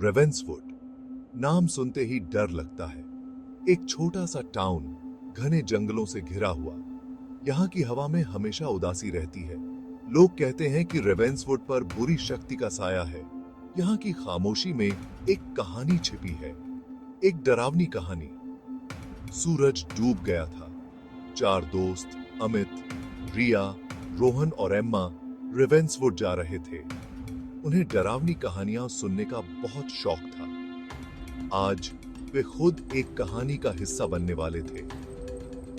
रेवेंसवुड नाम सुनते ही डर लगता है। एक छोटा सा टाउन, घने जंगलों से घिरा हुआ। यहाँ की हवा में हमेशा उदासी रहती है। लोग कहते हैं कि रेवेंसवुड पर बुरी शक्ति का साया है। यहाँ की खामोशी में एक कहानी छिपी है, एक डरावनी कहानी। सूरज डूब गया था। 4 दोस्त अमित, रिया, रोहन और एम्मा रेवेंसवुड जा रहे थे। उन्हें डरावनी कहानियां सुनने का बहुत शौक था। आज वे खुद एक कहानी का हिस्सा बनने वाले थे।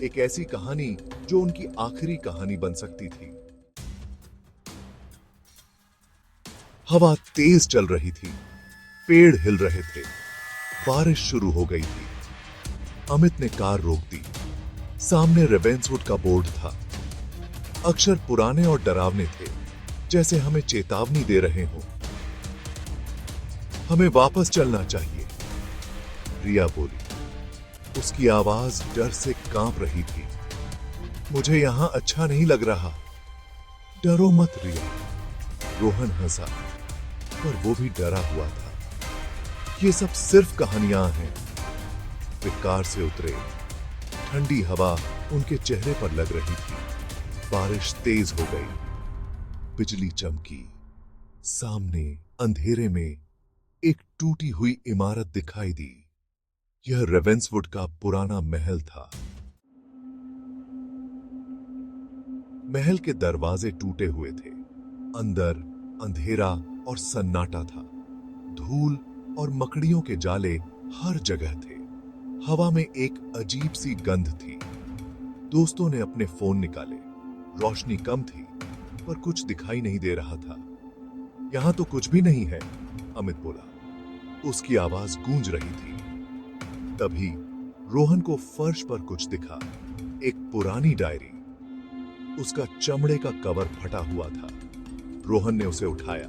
एक ऐसी कहानी जो उनकी आखिरी कहानी बन सकती थी। हवा तेज चल रही थी, पेड़ हिल रहे थे, बारिश शुरू हो गई थी। अमित ने कार रोक दी। सामने रेवेंसवुड का बोर्ड था। अक्षर पुराने और डरावने थे, जैसे हमें चेतावनी दे रहे हो। हमें वापस चलना चाहिए, रिया बोली। उसकी आवाज डर से कांप रही थी। मुझे यहां अच्छा नहीं लग रहा। डरो मत रिया, रोहन हंसा, पर वो भी डरा हुआ था। ये सब सिर्फ कहानियां हैं। वे कार से उतरे। ठंडी हवा उनके चेहरे पर लग रही थी। बारिश तेज हो गई। बिजली चमकी। सामने अंधेरे में एक टूटी हुई इमारत दिखाई दी। यह रेवेंसवुड का पुराना महल था। महल के दरवाजे टूटे हुए थे। अंदर अंधेरा और सन्नाटा था। धूल और मकड़ियों के जाले हर जगह थे। हवा में एक अजीब सी गंध थी। दोस्तों ने अपने फोन निकाले। रोशनी कम थी, पर कुछ दिखाई नहीं दे रहा था। यहां तो कुछ भी नहीं है, अमित बोला। उसकी आवाज गूंज रही थी। तभी रोहन को फर्श पर कुछ दिखा। एक पुरानी डायरी। उसका चमड़े का कवर फटा हुआ था। रोहन ने उसे उठाया।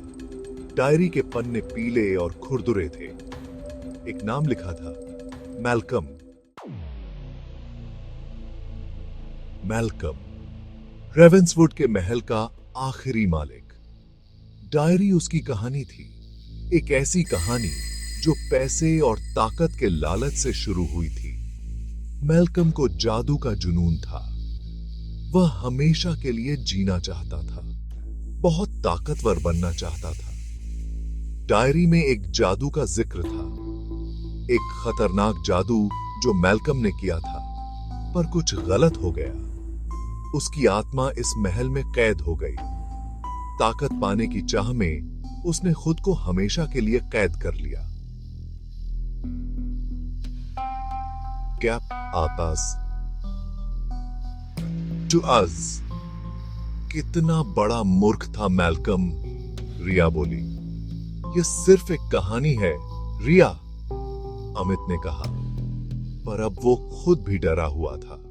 डायरी के पन्ने पीले और खुरदुरे थे। एक नाम लिखा था, मैल्कम। मैल्कम, रेवेंसवुड के महल का आखिरी मालिक। डायरी उसकी कहानी थी। एक ऐसी कहानी जो पैसे और ताकत के लालच से शुरू हुई थी। मैल्कम को जादू का जुनून था। वह हमेशा के लिए जीना चाहता था। बहुत ताकतवर बनना चाहता था। डायरी में एक जादू का जिक्र था। एक खतरनाक जादू जो मैल्कम ने किया था, पर कुछ गलत हो गया। उसकी आत्मा इस महल में कैद हो गई। ताकत पाने की चाह में उसने खुद को हमेशा के लिए कैद कर लिया। गैप आतास टू अस। कितना बड़ा मूर्ख था मैल्कम, रिया बोली। यह सिर्फ एक कहानी है, रिया, अमित ने कहा। पर अब वो खुद भी डरा हुआ था।